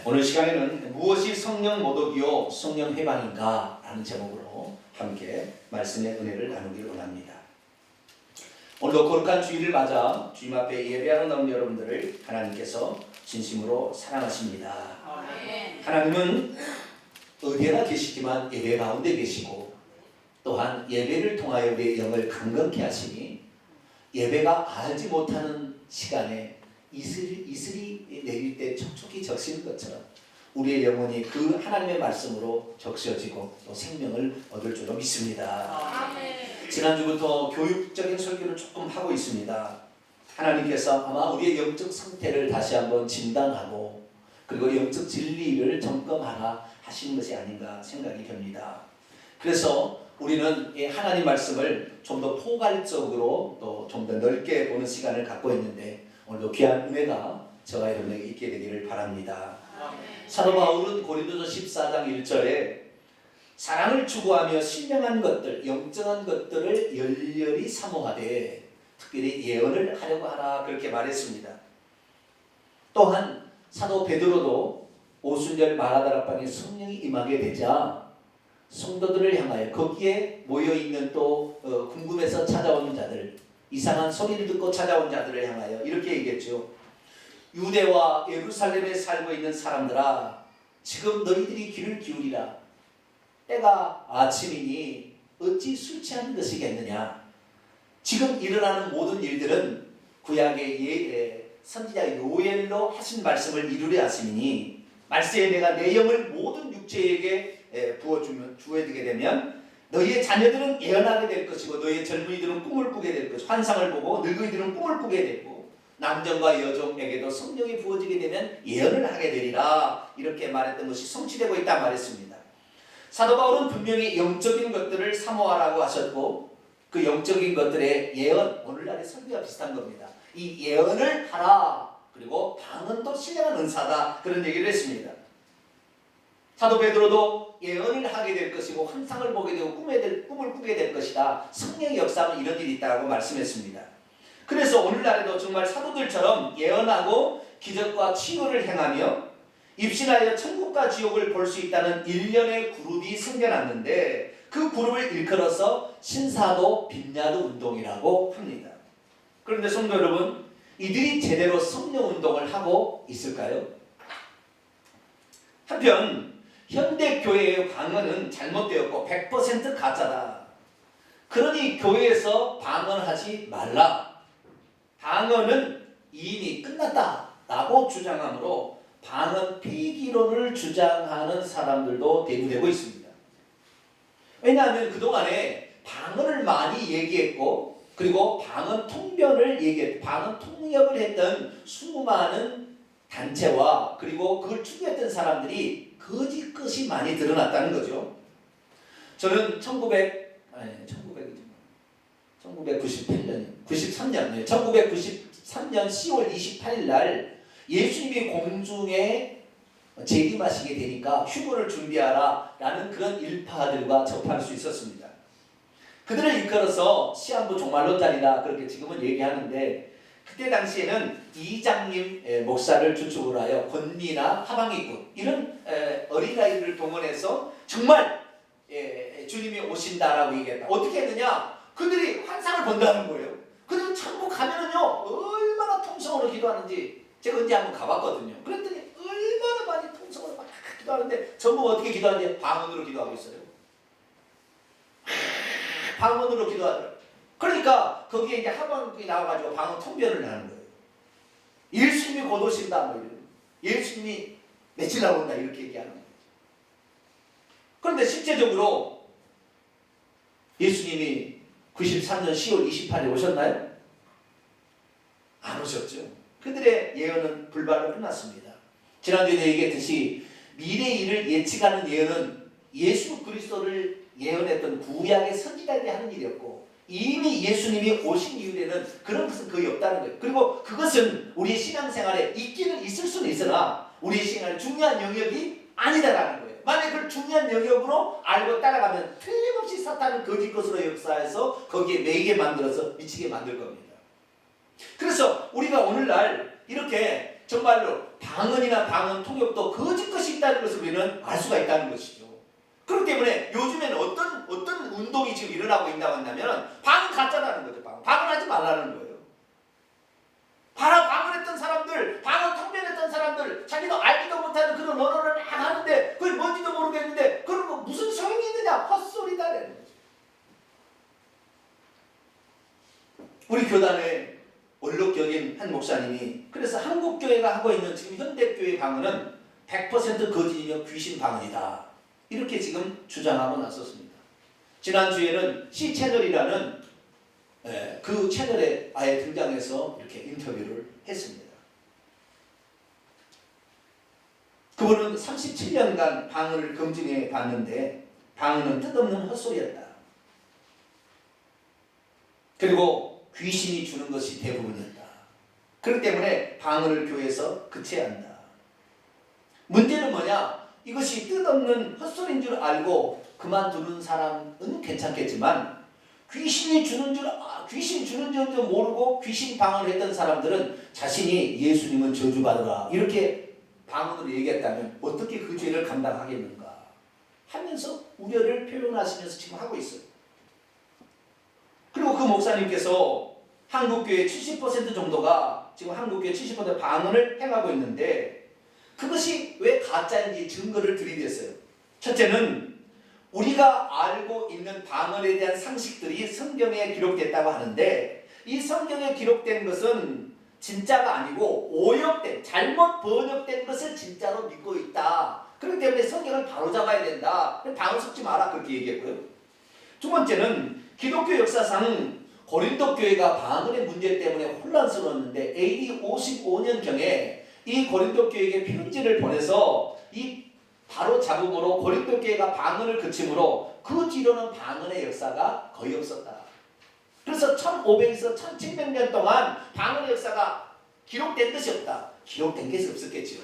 오늘 시간에는 무엇이 성령 모독이요 성령 회방인가 라는 제목으로 함께 말씀의 은혜를 나누기를 원합니다. 오늘도 거룩한 주일을 맞아 주님 앞에 예배하러 나온 여러분들을 하나님께서 진심으로 사랑하십니다. 아멘. 하나님은 어디에나 계시지만 예배 가운데 계시고 또한 예배를 통하여 우리의 영을 강건케 하시니 예배가 알지 못하는 시간에 이슬이 내릴 때 촉촉히 적시는 것처럼 우리의 영혼이 그 하나님의 말씀으로 적셔지고 또 생명을 얻을 줄로 믿습니다. 아멘. 지난주부터 교육적인 설교를 조금 하고 있습니다. 하나님께서 아마 우리의 영적 상태를 다시 한번 진단하고 그리고 영적 진리를 점검하라 하시는 것이 아닌가 생각이 됩니다. 그래서 우리는 이 하나님 말씀을 좀 더 포괄적으로 또 좀 더 넓게 보는 시간을 갖고 있는데 오늘도 귀한 은혜가 저와 여러분에게 있게 되기를 바랍니다. 사도 바울은 고린도서 14장 1절에 사랑을 추구하며 신령한 것들, 영정한 것들을 열렬히 사모하되 특별히 예언을 하려고 하라 그렇게 말했습니다. 또한 사도 베드로도 오순절 마가다락방에 성령이 임하게 되자 성도들을 향하여 거기에 모여있는 또 궁금해서 찾아온 자들, 이상한 소리를 듣고 찾아온 자들을 향하여 이렇게 얘기했죠. 유대와 예루살렘에 살고 있는 사람들아, 지금 너희들이 귀를 기울이라. 때가 아침이니 어찌 술 취한 것이겠느냐. 지금 일어나는 모든 일들은 구약의 선지자 요엘로 하신 말씀을 이루려 하심이니 말세에 내가 내 영을 모든 육체에게 주어지게 되면 너희의 자녀들은 예언하게 될 것이고 너희의 젊은이들은 꿈을 꾸게 될 것이고 환상을 보고 늙은이들은 꿈을 꾸게 되고 남정과 여종에게도 성령이 부어지게 되면 예언을 하게 되리라 이렇게 말했던 것이 성취되고 있다 말했습니다. 사도 바울은 분명히 영적인 것들을 사모하라고 하셨고 그 영적인 것들의 예언, 오늘날의 설교와 비슷한 겁니다. 이 예언을 하라. 그리고 방언도 신령한 은사다 그런 얘기를 했습니다. 사도 베드로도 예언을 하게 될 것이고 환상을 보게 되고 꿈을 꾸게 될 것이다. 성령의 역사는 이런 일이 있다고 말씀했습니다. 그래서 오늘날에도 정말 사도들처럼 예언하고 기적과 치유를 행하며 입신하여 천국과 지옥을 볼 수 있다는 일련의 그룹이 생겨났는데 그 그룹을 일컬어서 신사도 빈야도 운동이라고 합니다. 그런데 성도 여러분, 이들이 제대로 성령 운동을 하고 있을까요? 한편 현대 교회의 방언은 잘못되었고 100% 가짜다. 그러니 교회에서 방언하지 말라. 방언은 이미 끝났다라고 주장하므로 방언 폐기론을 주장하는 사람들도 대두되고 있습니다. 왜냐하면 그동안에 방언을 많이 얘기했고 그리고 방언 통변을 얘기했고 방언 통역을 했던 수많은 단체와 그리고 그걸 추구했던 사람들이 거짓 것이 많이 드러났다는 거죠. 저는 1993년 10월 28일 날 예수님이 공중에 재림하시게 되니까 휴거를 준비하라 라는 그런 일파들과 접할 수 있었습니다. 그들을 이끌어서 시한부 종말론자리다 그렇게 지금은 얘기하는데 그때 당시에는 이장님 목사를 주축으로 하여 권리나 하방이군 이런 어린아이들을 동원해서 정말 주님이 오신다라고 얘기했다. 어떻게 했느냐? 그들이 환상을 본다는 거예요. 그들은 천국 가면은요 얼마나 통성으로 기도하는지 제가 언제 한번 가봤거든요. 그랬더니 얼마나 많이 통성으로 막 기도하는데 전부 어떻게 기도하는지 방언으로 기도하고 있어요. 방언으로 기도하더라고요. 그러니까 거기에 이제 하방이 나와가지고 방언 통변을 하는 거예요. 예수님이 곧 오신다 뭐 이런. 예수님이 며칠 나온다 이렇게 얘기하는 거예요. 그런데 실제적으로 예수님이 93년 10월 28일에 오셨나요? 안 오셨죠. 그들의 예언은 불발로 끝났습니다. 지난주에 얘기했듯이 미래의 일을 예측하는 예언은 예수 그리스도를 예언했던 구약의 선지자들이 하는 일이었고 이미 예수님이 오신 이후에는 그런 것은 거의 없다는 거예요. 그리고 그것은 우리의 신앙생활에 있기는 있을 수는 있으나 우리의 신앙의 중요한 영역이 아니다라는 거예요. 만약 그걸 중요한 영역으로 알고 따라가면 틀림없이 사탄은 거짓 것으로 역사해서 거기에 매이게 만들어서 미치게 만들 겁니다. 그래서 우리가 오늘날 이렇게 정말로 방언이나 방언 통역도 거짓 것이 있다는 것을 우리는 알 수가 있다는 것이죠. 그렇기 때문에 요즘에는 어떤 운동이 지금 일어나고 있다고 한다면 방언 가짜라는 거죠. 방언하지 말라는 거예요. 방언했던 사람들, 방언 통변했던 사람들, 자기도 알지도 못하는 그런 언어를 막 하는데 그게 뭔지도 모르겠는데 그런 거 무슨 소용이 있느냐? 헛소리다라는 거죠. 우리 교단의 원로격인 한 목사님이 그래서 한국교회가 하고 있는 지금 현대교회 방언은 100% 거짓이며 귀신 방언이다. 이렇게 지금 주장하고 나섰습니다. 지난주에는 C채널이라는 그 채널에 아예 등장해서 이렇게 인터뷰를 했습니다. 그분은 37년간 방언을 검증해 봤는데 방언은 뜻없는 헛소리였다. 그리고 귀신이 주는 것이 대부분이었다. 그렇기 때문에 방언을 교회에서 그쳐야 한다. 문제는 뭐냐? 이것이 뜻없는 헛소리인 줄 알고 그만두는 사람은 괜찮겠지만 귀신 주는 줄 모르고 귀신 방언을 했던 사람들은 자신이 예수님은 저주받으라 이렇게 방언으로 얘기했다면 어떻게 그 죄를 감당하겠는가 하면서 우려를 표현하시면서 지금 하고 있어요. 그리고 그 목사님께서 한국교회 70% 정도가 지금 한국교회 70% 방언을 행하고 있는데 그것이 왜 가짜인지 증거를 들이댔어요. 첫째는 우리가 알고 있는 방언에 대한 상식들이 성경에 기록됐다고 하는데 이 성경에 기록된 것은 진짜가 아니고 오역된 잘못 번역된 것을 진짜로 믿고 있다. 그렇기 때문에 성경을 바로잡아야 된다. 방언 섞지 마라 그렇게 얘기했고요. 두 번째는 기독교 역사상 고린도 교회가 방언의 문제 때문에 혼란스러웠는데 AD 55년경에 이 고린도 교회에게 편지를 보내서 이 바로 잡음으로 고린도 교회가 방언을 그침으로 그 뒤로는 방언의 역사가 거의 없었다. 그래서 1500에서 1700년 동안 방언의 역사가 기록된 것이 없다. 기록된 것이 없었겠죠.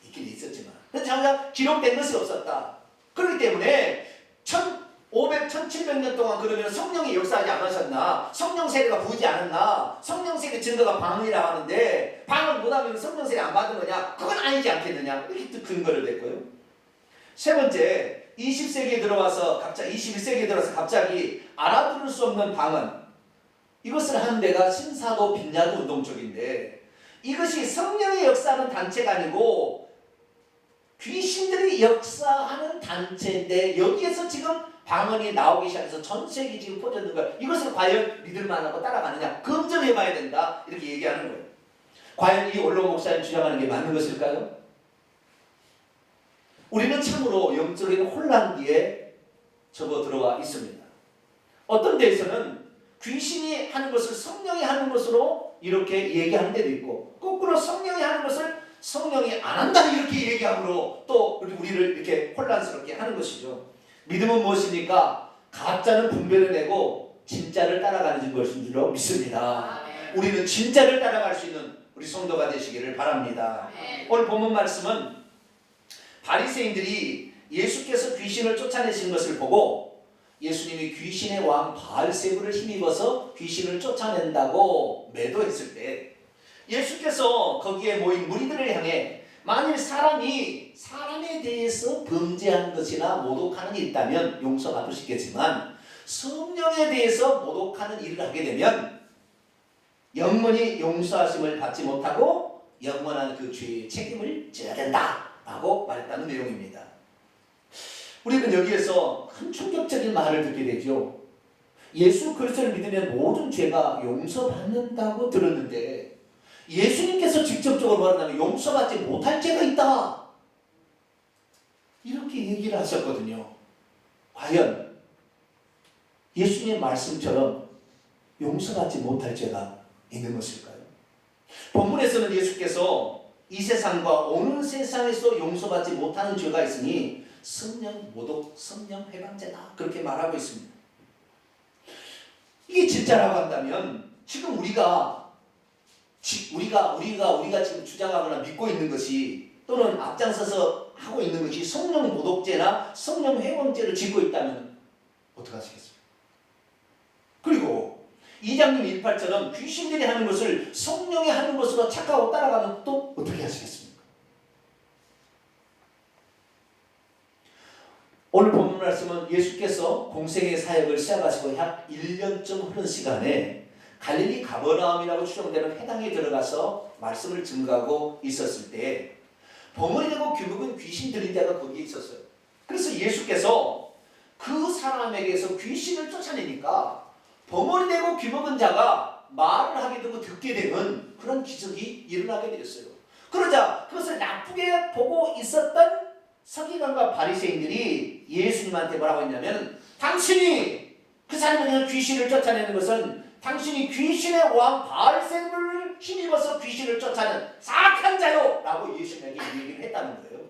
있긴 있었지만. 그래서 기록된 것이 없었다. 그렇기 때문에 1500, 1700년 동안 그러면 성령이 역사하지 않으셨나? 성령 세례가 부지 않았나? 성령 세례 증거가 방언이라고 하는데 방언 못하면 성령 세례 안 받은 거냐? 그건 아니지 않겠느냐? 이렇게 근거를 댔고요. 세 번째, 21세기에 들어와서 갑자기 알아들을 수 없는 방언. 이것을 하는 데가 신사도 빈야도 운동 쪽인데 이것이 성령의 역사하는 단체가 아니고 귀신들이 역사하는 단체인데 여기에서 지금 방언이 나오기 시작해서 전 세계 지금 퍼졌는 걸 이것을 과연 믿을 만하고 따라가느냐 검증해봐야 된다 이렇게 얘기하는 거예요. 과연 이 원로 목사님 주장하는 게 맞는 것일까요? 우리는 참으로 영적인 혼란기에 접어 들어와 있습니다. 어떤 데에서는 귀신이 하는 것을 성령이 하는 것으로 이렇게 얘기하는 데도 있고 거꾸로 성령이 하는 것을 성령이 안 한다 이렇게 얘기함으로 또 우리를 이렇게 혼란스럽게 하는 것이죠. 믿음은 무엇입니까? 가짜는 분별해내고 진짜를 따라가는 것인 줄로 믿습니다. 우리는 진짜를 따라갈 수 있는 우리 성도가 되시기를 바랍니다. 오늘 본문 말씀은 바리새인들이 예수께서 귀신을 쫓아내신 것을 보고 예수님이 귀신의 왕 바알세불을 힘입어서 귀신을 쫓아낸다고 매도했을 때 예수께서 거기에 모인 무리들을 향해 만일 사람에 대해서 범죄한 것이나 모독하는 일이 있다면 용서받으시겠지만 성령에 대해서 모독하는 일을 하게 되면 영원히 용서하심을 받지 못하고 영원한 그 죄의 책임을 져야 된다 라고 말했다는 내용입니다. 우리는 여기에서 큰 충격적인 말을 듣게 되죠. 예수 그리스도를 믿으면 모든 죄가 용서받는다고 들었는데 예수님께서 직접적으로 말한다면 용서받지 못할 죄가 있다 이렇게 얘기를 하셨거든요. 과연 예수님 말씀처럼 용서받지 못할 죄가 있는 것일까요? 본문에서는 예수께서 이 세상과 오는 세상에서 용서받지 못하는 죄가 있으니 성령 모독, 성령 회방죄다 그렇게 말하고 있습니다. 이게 진짜라고 한다면 지금 우리가 지금 주장하거나 믿고 있는 것이 또는 앞장서서 하고 있는 것이 성령 모독죄나 성령 회방죄를 짓고 있다면 어떻게 하시겠습니까? 그리고 2장님 1팔처럼 귀신들이 하는 것을 성령이 하는 것으로 착각하고 따라가면 또 어떻게 하시겠습니까? 오늘 본문 말씀은 예수께서 공생의 사역을 시작하시고 약 1년쯤 흐른 시간에 갈릴리 가버나움이라고 추정되는 회당에 들어가서 말씀을 증거하고 있었을 때 버무리 되고 귀묵은 귀신 들린 자가 거기에 있었어요. 그래서 예수께서 그 사람에게서 귀신을 쫓아내니까 버무리 되고 귀묵은 자가 말을 하게 되고 듣게 되는 그런 기적이 일어나게 되었어요. 그러자 그것을 나쁘게 보고 있었던 서기관과 바리새인들이 예수님한테 뭐라고 했냐면, 당신이 그 사람을 귀신을 쫓아내는 것은 당신이 귀신의 왕 바알세불을 힘입어서 귀신을 쫓아내는 사악한 자요 라고 예수님에게 얘기를 했다는 거예요.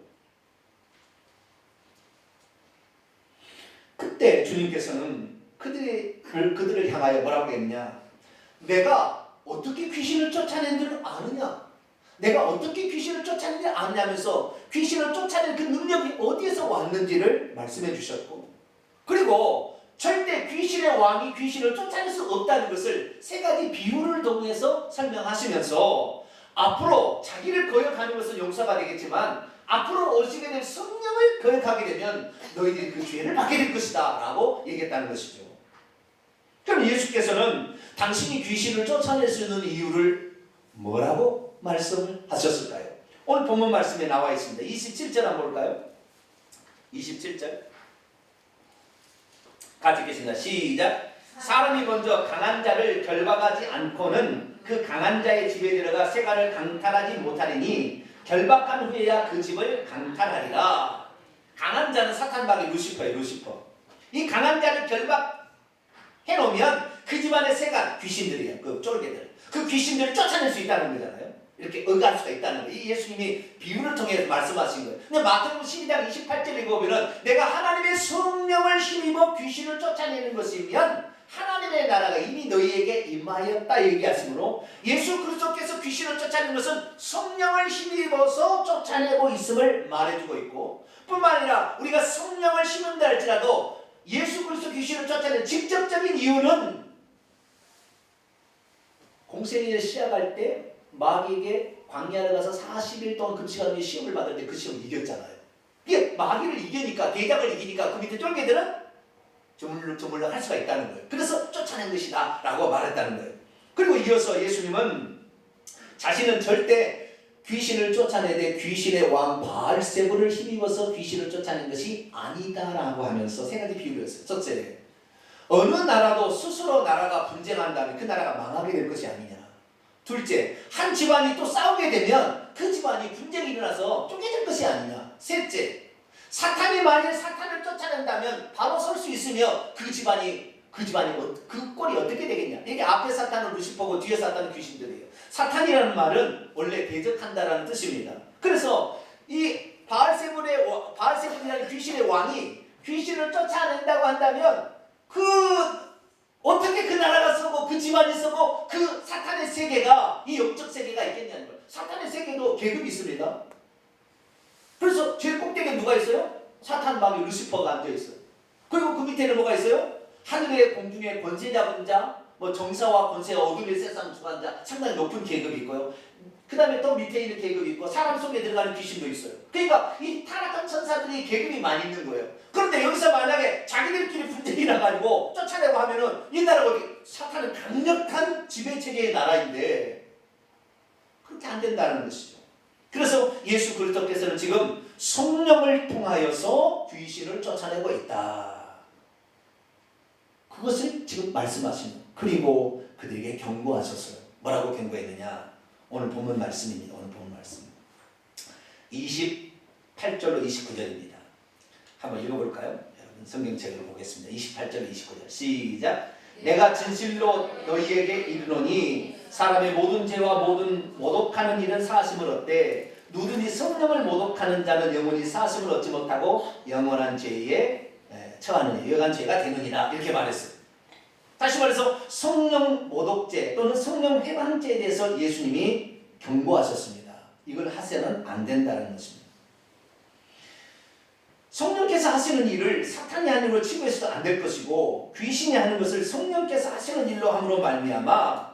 그때 주님께서는 그들을 향하여 뭐라고 했냐, 내가 어떻게 귀신을 쫓아낸 줄 아느냐, 내가 어떻게 귀신을 쫓아내는지 아느냐면서 귀신을 쫓아내는 그 능력이 어디에서 왔는지를 말씀해 주셨고, 그리고 절대 귀신의 왕이 귀신을 쫓아낼 수 없다는 것을 세 가지 비유를 통해서 설명하시면서 앞으로 자기를 거역하는 것은 용서가 되겠지만 앞으로 오시게 될 성령을 거역하게 되면 너희들이 그 죄를 받게 될 것이다 라고 얘기했다는 것이죠. 그럼 예수께서는 당신이 귀신을 쫓아낼 수 있는 이유를 뭐라고 말씀을 하셨을까요? 오늘 본문 말씀에 나와 있습니다. 27절 한번 볼까요? 27절 같이 읽겠습니다. 시작. 사람이 먼저 강한 자를 결박하지 않고는 그 강한 자의 집에 들어가 세간을 강탈하지 못하리니 결박한 후에야 그 집을 강탈하리라. 강한 자는 사탄박이 루시퍼예요. 루시퍼. 이 강한 자를 결박해 놓으면 그 집안의 세간, 귀신들이에요. 그 쫄개들. 그 귀신들을 쫓아낼 수 있다는 거잖아요. 이렇게 응할 수가 있다는 거예요. 이 예수님이 비유를 통해 말씀하신 거예요. 근데 마태복음 12장 28절에 보면은 내가 하나님의 성령을 힘입어 귀신을 쫓아내는 것이면 하나님의 나라가 이미 너희에게 임하였다 얘기하시므로 예수 그리스도께서 귀신을 쫓아내는 것은 성령을 힘입어서 쫓아내고 있음을 말해주고 있고, 뿐만 아니라 우리가 성령을 힘입는다 할지라도 예수 그리스도 귀신을 쫓아내는 직접적인 이유는 공생애를 시작할 때 마귀에게 광야를 가서 40일 동안 금식하는 시험을 받을 때 그 시험을 이겼잖아요. 이게 마귀를 이기니까, 대장을 이기니까 그 밑에 쫄개들은 조물락 할 수가 있다는 거예요. 그래서 쫓아낸 것이다 라고 말했다는 거예요. 그리고 이어서 예수님은 자신은 절대 귀신을 쫓아내되 귀신의 왕 바알세불을 힘입어서 귀신을 쫓아낸 것이 아니다라고 하면서 세 가지 비유를 했어요. 첫째, 어느 나라도 스스로 나라가 분쟁한다면 그 나라가 망하게 될 것이 아니냐. 둘째, 한 집안이 또 싸우게 되면 그 집안이 분쟁이 일어나서 쪼개질 것이 아니냐. 셋째, 사탄이 만일 사탄을 쫓아낸다면 바로 설 수 있으며 그 집안이 그 꼴이 어떻게 되겠냐. 이게 앞에 사탄은 루시퍼고 뒤에 사탄은 귀신들이에요. 사탄이라는 말은 원래 대적한다라는 뜻입니다. 그래서 이 바알세불이라는 귀신의 왕이 귀신을 쫓아낸다고 한다면 어떻게 그 나라가 서고 그 집안이 서고 그 사탄의 세계가, 이 영적 세계가 있겠냐는 거예요. 사탄의 세계도 계급이 있습니다. 그래서 제일 꼭대기에 누가 있어요? 사탄 마귀 루시퍼가 앉아있어요. 그리고 그 밑에는 뭐가 있어요? 하늘의 공중의 권세 잡은 자, 뭐 정사와 권세와 어둠의 세상 주관자, 상당히 높은 계급이 있고요. 그 다음에 또 밑에 있는 계급이 있고 사람 속에 들어가는 귀신도 있어요. 그러니까 이 타락한 천사들이 계급이 많이 있는 거예요. 그런데 여기서 만약에 자기들끼리 분쟁이 나가지고 쫓아내고 하면은 이 나라가 어디, 사탄은 강력한 지배체계의 나라인데 그렇게 안 된다는 것이죠. 그래서 예수 그리스도께서는 지금 성령을 통하여서 귀신을 쫓아내고 있다. 그것을 지금 말씀하시는. 그리고 그들에게 경고하셨어요. 뭐라고 경고했느냐? 오늘 본문 말씀입니다. 오늘 본문 말씀 28절로 29절입니다. 한번 읽어볼까요? 여러분 성경책으로 보겠습니다. 28절 29절 시작. 내가 진실로 너희에게 이르노니 사람의 모든 죄와 모든 모독하는 일은 사하심을 얻되 누구든지 성령을 모독하는 자는 영원히 사하심을 얻지 못하고 영원한 죄에 처하느니 영원한 죄가 되느니라. 이렇게 말했어요. 다시 말해서 성령 모독죄 또는 성령 회방죄에 대해서 예수님이 경고하셨습니다. 이걸 하세는 안 된다는 것입니다. 성령께서 하시는 일을 사탄이 하는 걸 치부해서도 안 될 것이고 귀신이 하는 것을 성령께서 하시는 일로 함으로 말미암아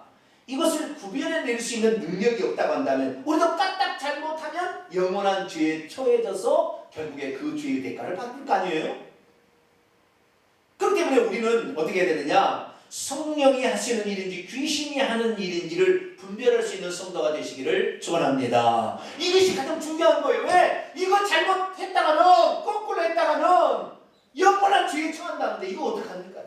이것을 구별해낼 수 있는 능력이 없다고 한다면 우리도 까딱 잘못하면 영원한 죄에 처해져서 결국에 그 죄의 대가를 받을 거 아니에요? 그렇기 때문에 우리는 어떻게 해야 되느냐? 성령이 하시는 일인지 귀신이 하는 일인지를 분별할 수 있는 성도가 되시기를 축원합니다. 이것이 가장 중요한 거예요. 왜? 이거 잘못했다가는 거꾸로 했다가는 영원한 죄에 처한다는데 이거 어떡합니까?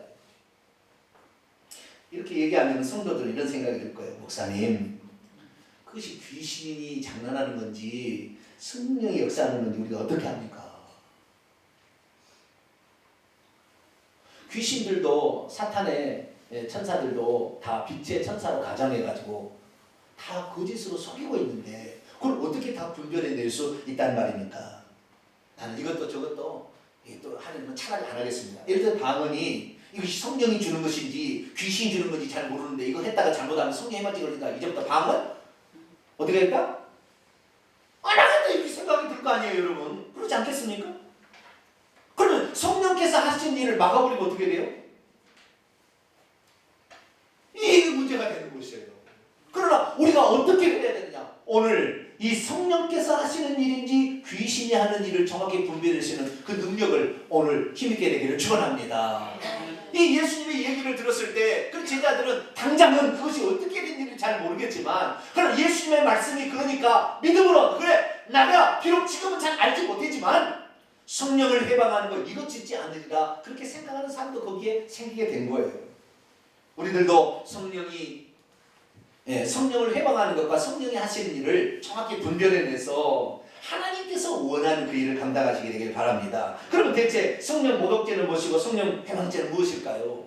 이렇게 얘기하면 성도들은 이런 생각이 들 거예요. 목사님, 그것이 귀신이 장난하는 건지 성령이 역사하는 건지 우리가 어떻게 합니까? 귀신들도 사탄의 천사들도 다 빛의 천사로 가장해가지고 다 거짓으로 속이고 있는데 그걸 어떻게 다 분별해낼 수 있다는 말입니까? 나는 이것도 저것도 또 하려면 차라리 안 하겠습니다. 예를 들어 방언이 이것이 성령이 주는 것인지 귀신이 주는 건지 잘 모르는데 이거 했다가 잘못하면 성령의 맞지 걸린다. 이제부터 방언? 어떻게 할까? 안 하겠다 이렇게 생각이 들 거 아니에요 여러분. 그렇지 않겠습니까? 그러면 성령께서 하신 일을 막아버리면 어떻게 돼요? 이게 문제가 되는 것이에요. 그러나 우리가 어떻게 해야 되느냐? 오늘 이 성령께서 하시는 일인지 귀신이 하는 일을 정확히 분별할 수 있는 그 능력을 오늘 힘있게 되기를 축원합니다. 이 예수님의 얘기를 들었을 때 그 제자들은 당장은 그것이 어떻게 된 일인지 잘 모르겠지만 그러나 예수님의 말씀이 그러니까 믿음으로 그래 나가 비록 지금은 잘 알지 못했지만 성령을 해방하는 것 이것 짓지 않으리라 그렇게 생각하는 사람도 거기에 생기게 된 거예요. 우리들도 성령을 해방하는 것과 성령이 하시는 일을 정확히 분별해내서 하나님께서 원하는 그 일을 감당하시게 되길 바랍니다. 그러면 대체 성령 모독죄는 무엇이고 성령 해방죄는 무엇일까요?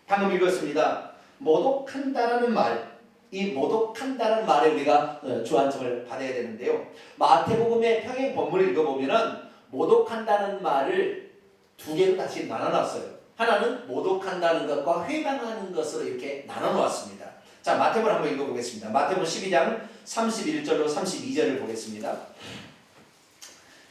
방금 읽었습니다. 모독한다라는 말, 이 모독한다라는 말에 우리가 주안점을 받아야 되는데요. 마태복음의 평행 본문을 읽어보면은 모독한다는 말을 두 개로 다시 나눠놨어요. 하나는 모독한다는 것과 회방하는 것으로 이렇게 나눠놓았습니다. 자, 마태복음 한번 읽어보겠습니다. 마태복음 12장 31절로 32절을 보겠습니다.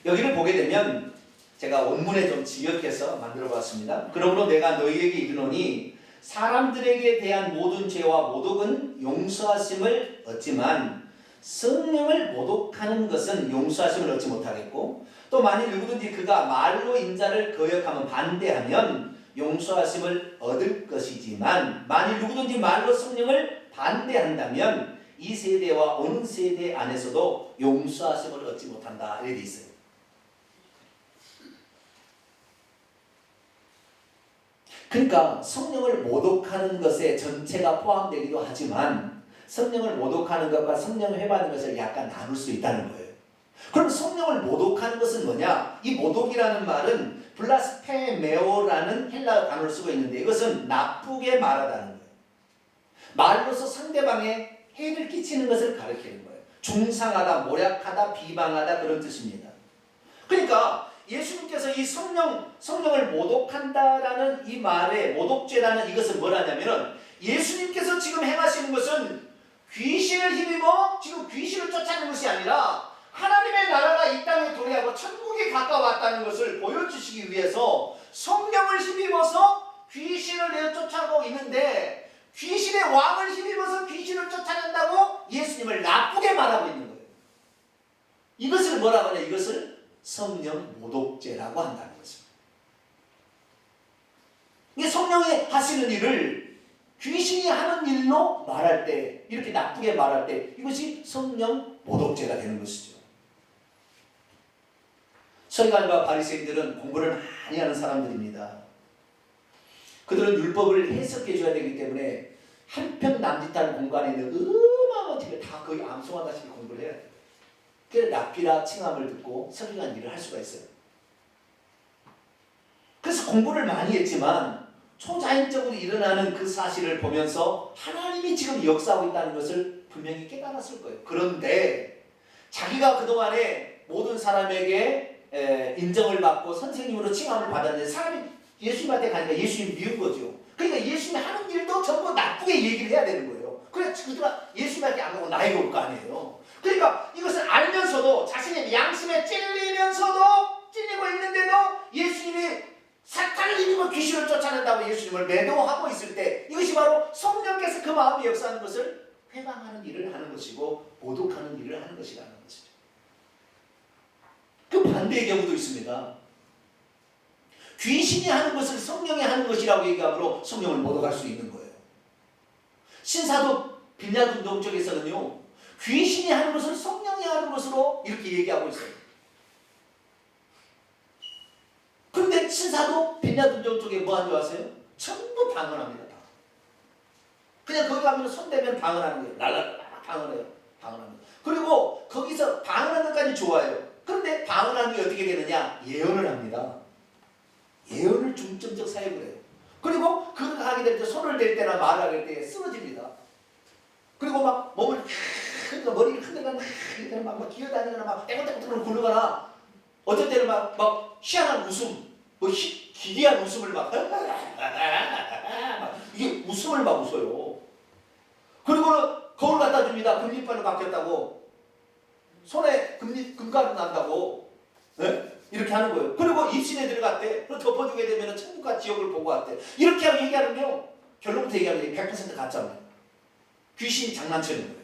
여기를 보게 되면 제가 원문에 좀 직역해서 만들어봤습니다. 그러므로 내가 너희에게 이르노니 사람들에게 대한 모든 죄와 모독은 용서하심을 얻지만 성령을 모독하는 것은 용서하심을 얻지 못하겠고 또 만일 누구든지 그가 말로 인자를 거역하면 반대하면 용서하심을 얻을 것이지만 만일 누구든지 말로 성령을 반대한다면 이 세대와 오는 세대 안에서도 용서하심을 얻지 못한다 이렇게 돼 있어요. 그러니까 성령을 모독하는 것에 전체가 포함되기도 하지만 성령을 모독하는 것과 성령 회방하는 것을 약간 나눌 수 있다는 거예요. 그럼 성령을 모독하는 것은 뭐냐? 이 모독이라는 말은 블라스페메오라는 헬라어 단어를 쓰고 있는데 이것은 나쁘게 말하다는 거예요. 말로서 상대방에 해를 끼치는 것을 가리키는 거예요. 중상하다, 모략하다, 비방하다 그런 뜻입니다. 그러니까 예수님께서 이 성령을 모독한다라는 이 말에 모독죄라는 이것을 뭐라냐면은 예수님께서 지금 행하시는 것은 귀신을 힘입어 지금 귀신을 쫓아내는 것이 아니라 하나님의 나라가 이 땅에 도래하고 천국이 가까웠다는 것을 보여주시기 위해서 성령을 힘입어서 귀신을 내어 쫓아가고 있는데 귀신의 왕을 힘입어서 귀신을 쫓아낸다고 예수님을 나쁘게 말하고 있는 거예요. 이것을 뭐라고 하냐? 이것을 성령 모독죄라고 한다는 것입니다. 이게 성령이 하시는 일을 귀신이 하는 일로 말할 때 이렇게 나쁘게 말할 때 이것이 성령 모독죄가 되는 것이죠. 서기관과 바리새인들은 공부를 많이 하는 사람들입니다. 그들은 율법을 해석해 줘야 되기 때문에 한편 남짓한 공간에 있는 어마어마한 책을 다 거의 암송하다시피 공부를 해야 돼요. 그래서 납비라 칭함을 듣고 서기관 일을 할 수가 있어요. 그래서 공부를 많이 했지만 초자연적으로 일어나는 그 사실을 보면서 하나님이 지금 역사하고 있다는 것을 분명히 깨달았을 거예요. 그런데 자기가 그동안에 모든 사람에게 인정을 받고 선생님으로 칭함을 받았는데 사람이 예수님한테 가니까 예수님 미운 거죠. 그러니까 예수님이 하는 일도 전부 나쁘게 얘기를 해야 되는 거예요. 그래서 그들아 예수님한테 안 가고 나에게 올 거 아니에요. 그러니까 이것을 알면서도 자신의 양심에 찔리면서도 찔리고 있는데도 마음이 역사하는 것을 회방하는 일을 하는 것이고 모독하는 일을 하는 것이라는 것이죠. 그 반대의 경우도 있습니다. 귀신이 하는 것을 성령이 하는 것이라고 얘기하므로 성령을 모독할 수 있는 거예요. 신사도 빈야운동 쪽에서는요, 귀신이 하는 것을 성령이 하는 것으로 이렇게 얘기하고 있어요. 그런데 신사도 빈야운동 쪽에 뭐 하는 줄 아세요? 전부 방언합니다. 그냥 거기 가면 손대면 방언하는 거예요. 랄랄랄 방언해요. 방언합니다. 그리고 거기서 방언하는 것까지 좋아해요. 그런데 방언하는 게 어떻게 되느냐? 예언을 합니다. 예언을 중점적 사역을 해요. 그리고 그걸 하게 될 때 손을 댈 때나 말을 하게 될 때 쓰러집니다. 그리고 막 몸을 흔들고 머리를 흔들거나 막 기어다니거나 막 떼굴떼굴 굴르거나 어쩔 때는 막 희한한 웃음, 뭐 기괴한 웃음을 막 이게 웃음을 막 웃어요. 그리고는 거울 갖다 줍니다. 금리빨로 바뀌었다고. 손에 금가루 난다고. 네? 이렇게 하는 거예요. 그리고 입신에 들어갔대. 그리고 덮어주게 되면 천국과 지옥을 보고 왔대. 이렇게 하고 얘기하면요, 결론부터 얘기하면 100% 가짜입니다. 귀신이 장난치는 거예요.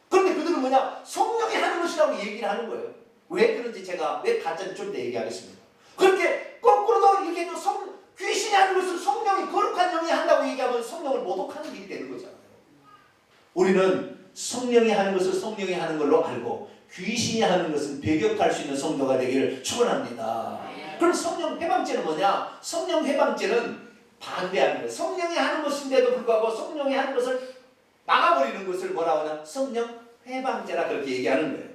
그런데 그들은 뭐냐? 성령이 하는 것이라고 얘기를 하는 거예요. 왜 그런지 제가 왜 가짜인지 좀 더 얘기하겠습니다. 그렇게 거꾸로도 이렇게 귀신이 하는 것을 성령이, 거룩한 영이 한다고 얘기하면 성령을 모독하는 일이 되는 거잖아요. 우리는 성령이 하는 것을 성령이 하는 걸로 알고 귀신이 하는 것은 배격할 수 있는 성도가 되기를 축원합니다. 그럼 성령 회방죄는 뭐냐? 성령 회방죄는 반대하는 거예요. 성령이 하는 것인데도 불구하고 성령이 하는 것을 막아버리는 것을 뭐라고 하냐? 성령 회방죄라 그렇게 얘기하는 거예요.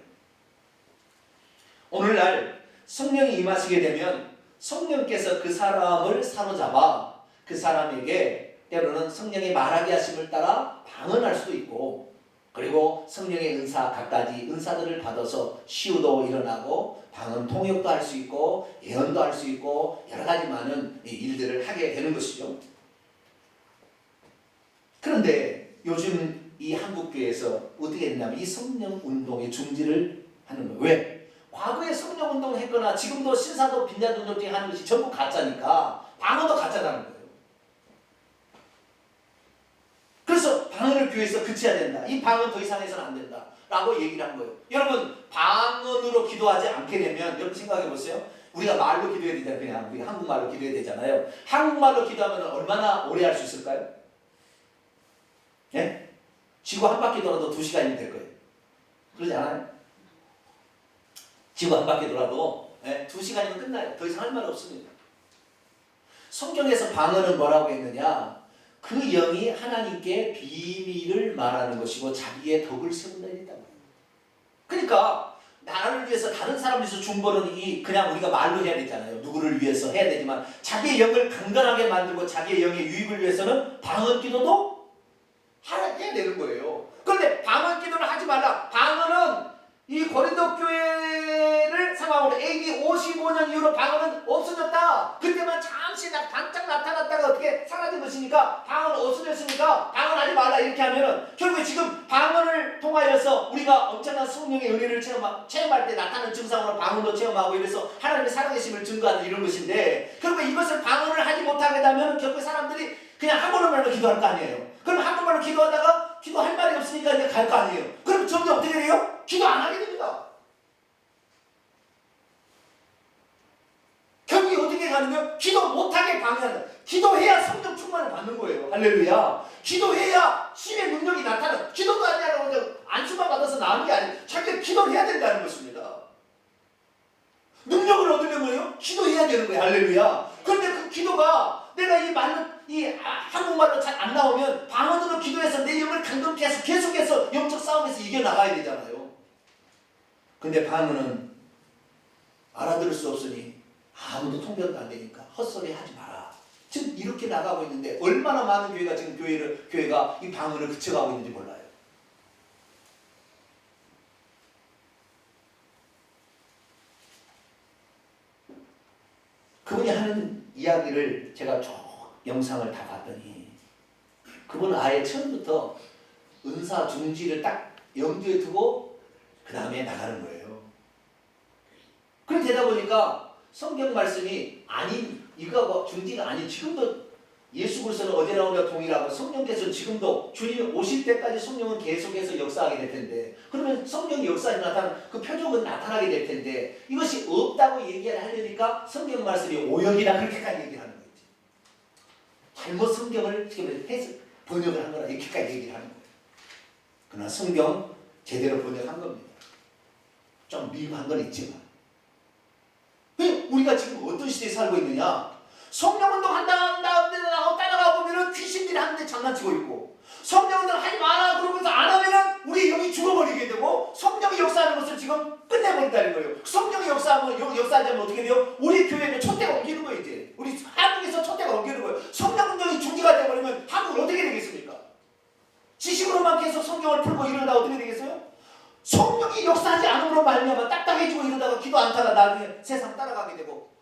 오늘날 성령이 임하시게 되면 성령께서 그 사람을 사로잡아 그 사람에게 때로는 성령의 말하게 하심을 따라 방언할 수도 있고, 그리고 성령의 은사 갖가지 은사들을 받아서 시우도 일어나고 방언 통역도 할 수 있고 예언도 할 수 있고 여러 가지 많은 일들을 하게 되는 것이죠. 그런데 요즘 이 한국교회에서 어떻게 됐냐면 이 성령 운동의 중지를 하는 거예요. 왜? 과거에 성령 운동을 했거나 지금도 신사도 빈야운동 중에 하는 것이 전부 가짜니까 방언도 가짜라는 거예요. 그래서 방언을 교회에서 그쳐야 된다. 이 방언 더 이상 해서는 안 된다. 라고 얘기를 한 거예요. 여러분, 방언으로 기도하지 않게 되면 여러분 생각해 보세요. 우리가 말로 기도해야 되잖아요. 그냥 우리가 한국말로 기도해야 되잖아요. 한국말로 기도하면 얼마나 오래 할 수 있을까요? 예? 지구 한 바퀴 돌아도 2시간이면 될 거예요. 그러지 않아요? 지구 한 바퀴 돌아도 2시간이면 끝나요. 더 이상 할 말 없습니다. 성경에서 방언은 뭐라고 했느냐? 그 영이 하나님께 비밀을 말하는 것이고 자기의 덕을 세운다 했다고. 그러니까 나라를 위해서 다른 사람을 위해서 중보는 그냥 우리가 말로 해야 되잖아요. 누구를 위해서 해야 되지만 자기의 영을 강건하게 만들고 자기의 영의 유익을 위해서는 방언 기도도 해야 되는 거예요. 그런데 방언 기도를 하지 말라. 방언은 이 고린도 교회를 상황으로 AD 55년 이후로 방언은 없어졌다. 그때만 잠시 반짝 나타났다가 어떻게 사라진 것이니까 방언은 없어졌으니까 방언하지 말라 이렇게 하면은 결국에 지금 방언을 통하여서 우리가 엄청난 성령의 은혜를 체험할 때 나타나는 증상으로 방언도 체험하고 이래서 하나님의 살아계심을 증거하는 이런 것인데, 결국에 이것을 방언을 하지 못하게 되면 결국에 사람들이 그냥 한국말로 기도할 거 아니에요. 그럼 한국말로 기도하다가 기도할 말이 없으니까 이제 갈 거 아니에요. 그럼 점점 어떻게 돼요? 기도 안 하게 됩니다. 결국에 어떻게 가는 거예요? 기도 못하게 방해한다. 기도해야 성령 충만을 받는 거예요. 할렐루야. 기도해야 신의 능력이 나타나. 기도도 아니라고 안수만 받아서 나은 게 아니에요. 자기가 기도를 해야 된다는 것입니다. 능력을 얻으려면요, 기도해야 되는 거예요. 할렐루야. 그런데 그 기도가 내가 이 말로 한국말로 잘 안 나오면 방언으로 기도해서 내 영을 강건케 해서 계속해서 영적 싸움에서 이겨나가야 되잖아요. 근데 방언은 알아들을 수 없으니 아무도 통변도 안 되니까 헛소리 하지 마라. 지금 이렇게 나가고 있는데 얼마나 많은 교회가 지금 교회가 이 방언을 그쳐가고 있는지 몰라요. 그분이 하는 이야기를 제가 쭉 영상을 다 봤더니 그분은 아예 처음부터 은사 중지를 딱 염두에 두고 그 다음에 나가는 거예요. 그렇게 되다 보니까 성경 말씀이 아닌, 이거 중지가 아닌, 지금도 예수 그리스도는 어제나 오늘나 동일하고 성령께서 지금도 주님 오실 때까지 성령은 계속해서 역사하게 될 텐데 그러면 성령이 역사에 나타나는 그 표적은 나타나게 될 텐데 이것이 없다고 얘기를 하려니까 성경 말씀이 오역이다 그렇게까지 얘기를 하는 거지. 잘못 성경을 지금 해서 번역을 한 거라 이렇게까지 얘기를 하는 거예요. 그러나 성경 제대로 번역한 겁니다. 좀 미흡한 건 있지만 왜 우리가 지금 어떤 시대에 살고 있느냐? 성령운동 한다 따라가 보면은 귀신들이 하는데 장난치고 있고 성령운동 하지 마라 그러면서 안 하면은 우리 영이 죽어버리게 되고 성령이 역사하는 것을 지금 끝내버린다는 거예요. 성령이 역사하자면 어떻게 돼요? 우리 교회는 촛대가 옮기는 거예요. 이제 우리 한국에서 촛대가 옮기는 거예요. 성령운동이 중지가 되어버리면 한국은 어떻게 되겠습니까? 지식으로만 계속 성경을 풀고 이러다 어떻게 되겠어요? 성령이 역사하지 않음으로 말미암아 딱딱해지고 이러다가 기도 안 타가 나중에 세상 따라가게 되고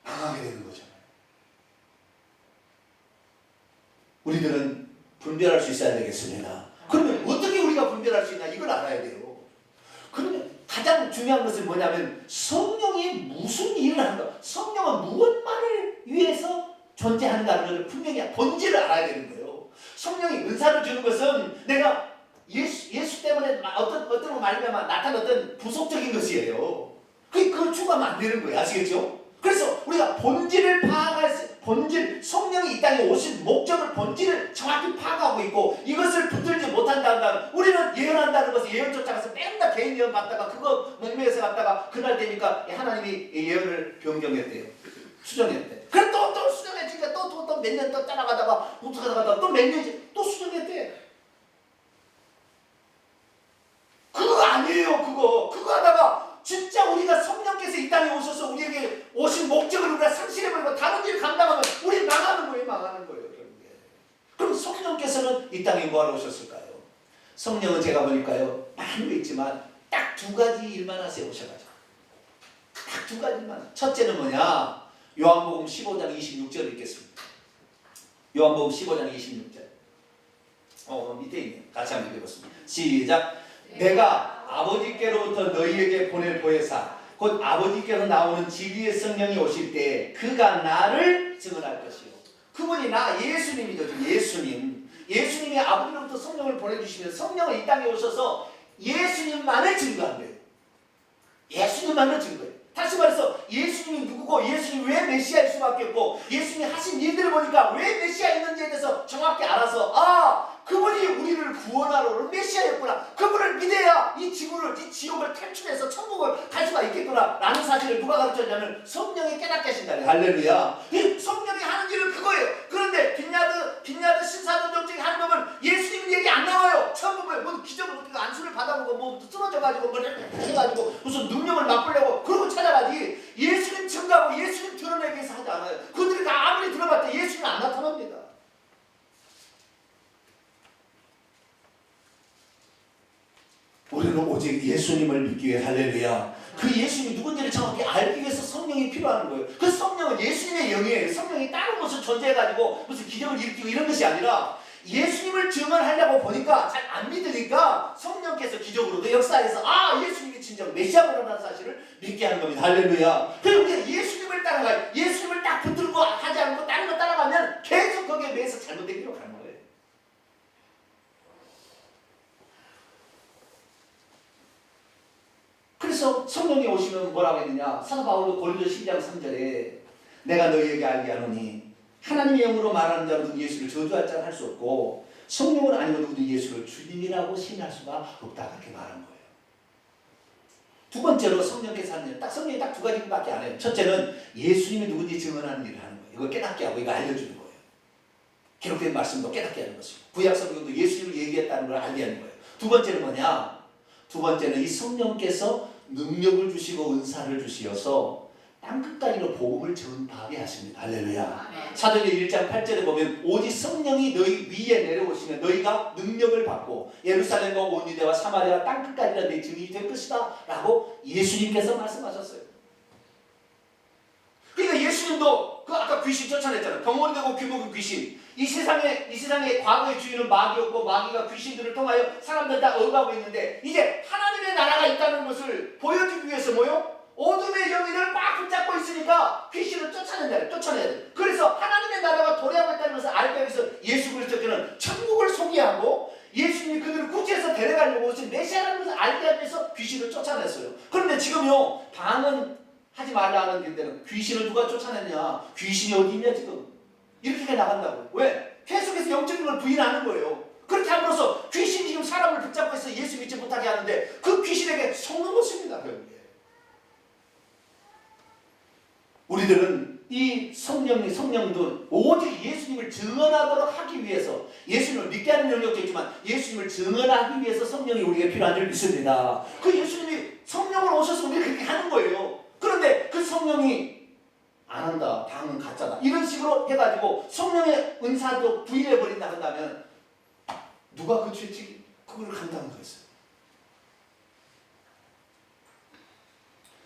망하게 되는 거잖아요. 우리들은 분별할 수 있어야 되겠습니다. 그러면 어떻게 우리가 분별할 수 있나 이걸 알아야 돼요. 그러면 가장 중요한 것은 뭐냐면 성령이 무슨 일을 하는가, 성령은 무엇만을 위해서 존재하는가는 것을 분명히 본질을 알아야 되는 거예요. 성령이 은사를 주는 것은 내가 예수 때문에 어떤 말미암아 나타난 어떤 부속적인 것이에요. 그걸 추구하면 안 되는 거예요. 아시겠죠? 그래서 우리가 본질을 본질, 성령이 이 땅에 오신 목적을 본질을 정확히 파악하고 있고 이것을 붙들지 못한다면 우리는 예언한다는 것을 예언 쫓아가서 맨날 개인 예언 받다가 그거 맹매에서 갔다가 그날 되니까 하나님이 예언을 변경했대요. 수정했대. 그래 또 수정했으니까 또 몇 년 또 따라가다가 묵직하다가 또 몇 년째 또 수정했대. 그거 아니에요. 그거 하다가 진짜 우리가 성령께서 이 땅에 오셔서 우리에게 오신 목적을 우리가 상실해버리고 다른 일 감당하면 우리 망하는 거예요. 그럼 성령께서는 이 땅에 뭐하러 오셨을까요? 성령은 제가 보니까요 많은 거 있지만 딱 두 가지 일만 하세요. 오셔가지고 딱 두 가지만. 첫째는 뭐냐? 요한복음 15장 26절 읽겠습니다. 요한복음 15장 26절 밑에 있네요. 같이 한번 읽어보겠습니다. 시작. 내가 아버지께로부터 너희에게 보낼 보혜사 곧 아버지께로 나오는 진리의 성령이 오실 때 그가 나를 증언할 것이요. 그분이 나 예수님이죠. 예수님이 아버지로부터 성령을 보내주시면 성령은 이 땅에 오셔서 예수님만을 증거한 거예요. 예수님만을 증거해요. 다시 말해서 예수님이 누구고 예수님이 왜 메시아일 수밖에 없고 예수님이 하신 일들을 보니까 왜 메시아였는지에 대해서 정확히 알아서 그분이 우리를 구원하러 온 메시아였구나. 그분을 믿어야 이 지옥을 탈출해서 천국을 갈 수가 있겠구나 라는 사실을 누가 가르쳤냐면 성령이 깨닫게 하신다네. 할렐루야. 이 성령이 하는 일은 그거예요. 그런데 빈야드 신사동정 중에 하는 놈은 예수님 얘기 안 나와요. 처음 보면 뭐 기적을 어떻게 안수를 받아보고 뭐 쓰러져가지고 뭐 해가지고 무슨 능력을 맛보려고 그러고 찾아가지 예수님 증거하고 예수님 드러내기 위해서 하지 않아요. 그들이 다 아무리 들어봤자 예수님은 안 나타납니다. 우리는 오직 예수님을 믿기 위해 할렐루야. 그 예수님이 누군지를 정확히 알기 위해서 성령이 필요한 거예요. 그 성령은 예수님의 영이에요. 성령이 다른 곳에 존재해가지고 무슨 기적을 일으키고 이런 것이 아니라 예수님을 증언하려고 보니까 잘 안 믿으니까 성령께서 기적으로도 역사해서 예수님이 진정 메시아구나라는 사실을 믿게 하는 겁니다. 할렐루야. 그럼 우리가 예수님을 따라가요. 예수님을 딱 붙들고 하지 않고 다른 거 따라가면 계속 거기에 매여서 잘못된 길로 가는 거예요. 그래서 성령이 오시면 뭐라고 했느냐? 사도 바울도 고린도 12장 3절에 내가 너희에게 알게 하노니 하나님의 영으로 말하는 자로는 예수를 저주할 자는 할 수 없고 성령은 아니면 누구도 예수를 주님이라고 시인할 수가 없다 그렇게 말한 거예요. 두 번째로 성령께서 하는 일, 성령이 딱 두 가지밖에 안 해요. 첫째는 예수님이 누군지 증언하는 일을 하는 거예요. 이걸 깨닫게 하고 이거 알려주는 거예요. 기록된 말씀도 깨닫게 하는 것이고 구약 성경도 예수님을 얘기했다는 걸 알게 하는 거예요. 두 번째는 뭐냐? 두 번째는 이 성령께서 능력을 주시고 은사를 주시어서 땅끝까지로 복음을 전파하게 하십니다. 할렐루야. 사도행전 1장 8절에 보면 오직 성령이 너희 위에 내려오시면 너희가 능력을 받고 예루살렘과 온 유대와 사마리아 땅끝까지라 내 증인이 될 것이다 라고 예수님께서 말씀하셨어요. 그러니까 예수님도 아까 귀신 쫓아냈잖아요. 병원이 되고 귀목은 귀신. 이 세상의 과거의 주인은 마귀였고 마귀가 귀신들을 통하여 사람들 다 억울하고 있는데 이제 하나님의 나라가 있다는 것을 보여주기 위해서 어둠의 영이를 막 붙잡고 있을 있으니까 귀신을 쫓아내야 돼. 그래서 하나님의 나라가 도래하고 있다는 것을 알기 위해서 예수 그리스도께는 천국을 소개하고 예수님이 그들을 구제해서 데려가려고 오신 메시아라는 것을 알게 하기 위해서 귀신을 쫓아냈어요. 그런데 지금요, 방언 하지 말라는 데는 귀신을 누가 쫓아냈냐? 귀신이 어디 있냐 지금? 이렇게 나간다고. 왜? 계속해서 영적인 걸 부인하는 거예요. 그렇게 함으로써 귀신이 지금 사람을 붙잡고 있어 예수 믿지 못하게 하는데 그 귀신에게 속는 것입니다. 결국에. 우리들은 이 성령도 오직 예수님을 증언하도록 하기 위해서 예수님을 믿게 하는 영역도 있지만 예수님을 증언하기 위해서 성령이 우리에게 필요한 줄 믿습니다. 그 예수님이 성령으로 오셔서 우리가 그렇게 하는 거예요. 그런데 그 성령이 안 한다, 방은 가짜다, 이런 식으로 해가지고 성령의 은사도 부인해버린다 한다면 누가 그 죄책 그거를 감당하겠어요?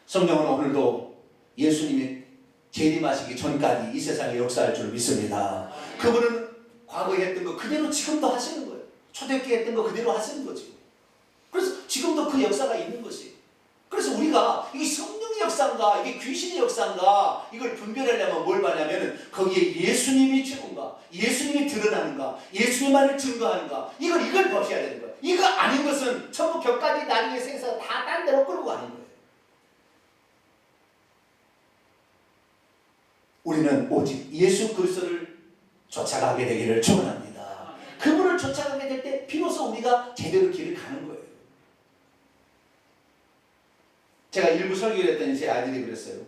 성령은 오늘도 예수님이 재림하시기 전까지 이 세상에 역사할 줄 믿습니다. 그분은 과거에 했던 거 그대로 지금도 하시는 거예요. 초대교회 했던 거 그대로 하시는 거지. 그래서 지금도 그 역사가 있는 것이. 그래서 우리가 이게 성령의 역사인가 이게 귀신의 역사인가 이걸 분별하려면 뭘 봐냐면 거기에 예수님이 최고인가, 예수님이 드러나는가, 예수님만을 증거하는가, 이걸 보셔야 되는 거예요. 이거 아닌 것은 전부 격까지 나중에 생겨서 다 딴 데로 끌고 가는 거예요. 우리는 오직 예수 그리스도를 쫓아가게 되기를 축원합니다. 그분을 쫓아가게 될 때 비로소 우리가 제대로 길을 가는 거예요. 제가 일부 설교를 했더니 제 아들이 그랬어요.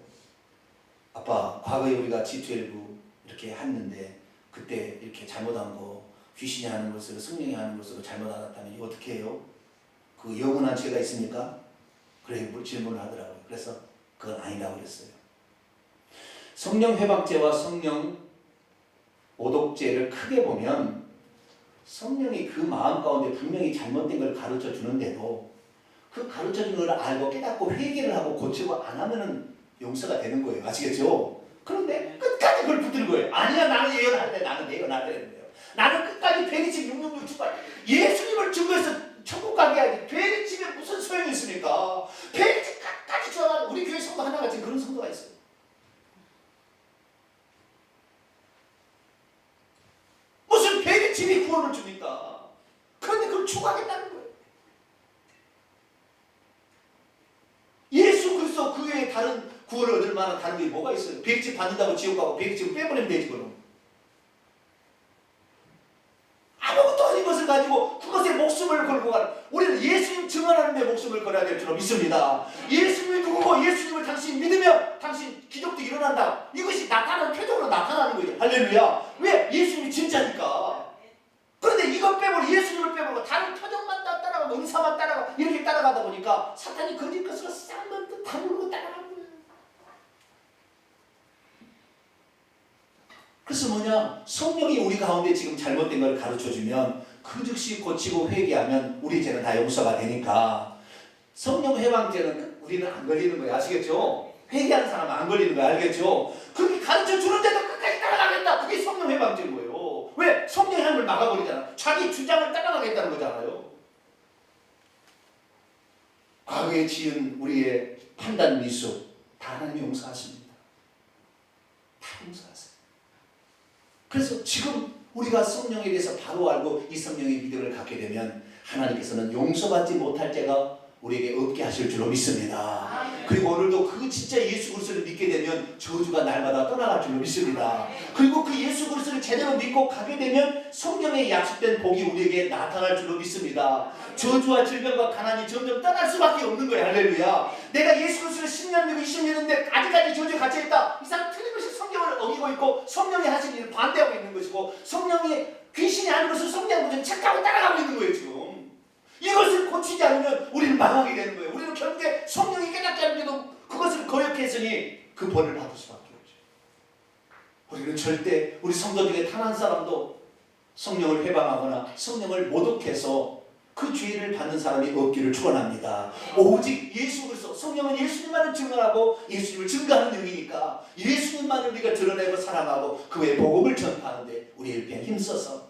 아빠, 과거에 우리가 G12 이렇게 했는데 그때 이렇게 잘못한 거 귀신이 하는 것으로 성령이 하는 것으로 잘못 알았다면 이거 어떻게 해요? 그 영원한 죄가 있습니까? 그래 질문을 하더라고요. 그래서 그건 아니라고 그랬어요. 성령 회방죄와 성령 모독죄를 크게 보면 성령이 그 마음 가운데 분명히 잘못된 걸 가르쳐 주는데도 그 가르쳐 주는 걸 알고 깨닫고 회개를 하고 고치고 안 하면은 용서가 되는 거예요. 아시겠죠? 그런데 끝까지 그걸 붙드는 거예요. 아니야, 나는 예언할래, 나는 예언할래 했는데요. 나는 끝까지 베리칩 666 주발 예수님을 증거해서 천국 가게 해야지. 베리칩에 무슨 소용이 있습니까? 베리칩 끝까지 좋아하는 우리 교회 성도 하나같이 그런 성도가 있어요. 무슨 베리칩이 구원을 줍니까? 그런데 그걸 추구하겠다는 거예요. 예수 그리스도 그 외에 다른 구원을 얻을 만한 다른 게 뭐가 있어요? 베리칩 받는다고 지옥 가고 베리칩을 빼버리면 되지 그럼. 아무것도 아닌 것을 가지고 그것에 목숨을 걸고 가는, 우리는 예수님 증언하는 데 목숨을 걸어야 될 줄 믿습니다. 예수님이 누구고 예수님을 당신 믿으면 당신 기적도 일어난다. 이것이 나타나는 표정으로 나타나는 거예요. 할렐루야. 왜? 예수님이 진짜니까. 그런데 이것 빼버리고 예수님을 빼버리고 다른 표정만 따라가고 은사만 따라가고 이렇게 따라가다 보니까 사탄이 거짓 것으로 쌍만 듯 다물고 따라가는 거예요. 그래서 뭐냐? 성령이 우리 가운데 지금 잘못된 걸 가르쳐주면 그 즉시 고치고 회개하면 우리 죄는 다 용서가 되니까 성령 회방죄는 우리는 안 걸리는 거예요. 아시겠죠? 회개하는 사람은 안 걸리는 거예요. 알겠죠? 그렇게 가르쳐주는데도 끝까지 따라가겠다. 그게 성령 회방죄인 거예요. 왜? 성령의 힘을 막아버리잖아. 자기 주장을 따라가겠다는 거잖아요. 과거에 지은 우리의 판단 미수 다 하나님이 용서하십니다. 다 용서하세요. 그래서 지금 우리가 성령에 대해서 바로 알고 이 성령의 믿음을 갖게 되면 하나님께서는 용서받지 못할 죄가 우리에게 없게 하실 줄로 믿습니다. 그리고 오늘도 그 진짜 예수 그리스도를 믿게 되면 저주가 날마다 떠나갈 줄로 믿습니다. 그리고 그 예수 그리스도를 제대로 믿고 가게 되면 성령의 약속된 복이 우리에게 나타날 줄로 믿습니다. 저주와 질병과 가난이 점점 떠날 수밖에 없는 거예요. 할렐루야. 내가 예수 그리스도를 10년 믿고 20년인데 아직까지 저주에 갇혀있다. 이 사람 틀림없이 성경을 어기고 있고 성령이 하신 일을 반대하고 있는 것이고 성령이 귀신이 아닌 것을 성령하고 좀 착각하고 따라가고 있는 거예요. 지금 이것을 고치지 않으면 우리는 망하게 되는 거예요. 우리는 결국에 성령이 깨닫게 하는데도 그것을 거역했으니 그 벌을 받을 수밖에 없죠. 우리는 절대 우리 성도 중에 단 한 사람도 성령을 회방하거나 성령을 모독해서 그 죄를 받는 사람이 없기를 축원합니다. 오직 예수 그리스도, 성령은 예수님만을 증언하고 예수님을 증거하는 영이니까 예수님만을 우리가 드러내고 사랑하고 그 외에 복음을 전파하는데 우리 일편 힘써서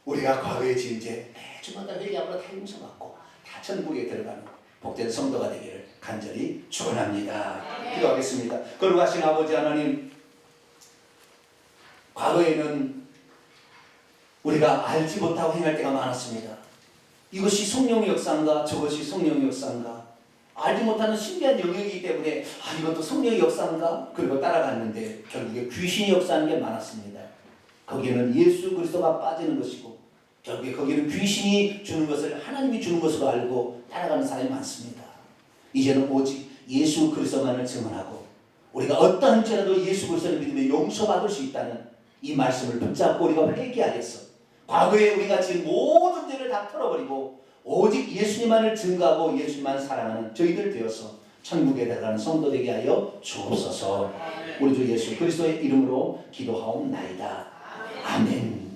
우리가 과거에 지은 죄 매주마다 회개함으로 다 용서받고 다 천국에 들어가는 복된 성도가 되기를 간절히 축원합니다. 기도하겠습니다. 거룩하신 아버지 하나님, 과거에는 우리가 알지 못하고 행할 때가 많았습니다. 이것이 성령의 역사인가 저것이 성령의 역사인가 알지 못하는 신비한 영역이기 때문에 이것도 성령의 역사인가 그리고 따라갔는데 결국에 귀신이 역사하는 게 많았습니다. 거기에는 예수 그리스도가 빠지는 것이고 결국에 거기는 귀신이 주는 것을 하나님이 주는 것으로 알고 따라가는 사람이 많습니다. 이제는 오직 예수 그리스도만을 증언하고 우리가 어떠한 죄라도 예수 그리스도를 믿으며 용서받을 수 있다는 이 말씀을 붙잡고 우리가 회개하겠어. 과거에 우리가 지은 모든 죄를 다 털어버리고 오직 예수님만을 증거하고 예수님만 사랑하는 저희들 되어서 천국에 들어가는 성도 되게 하여 주옵소서. 우리 주 예수 그리스도의 이름으로 기도하옵나이다. 아멘.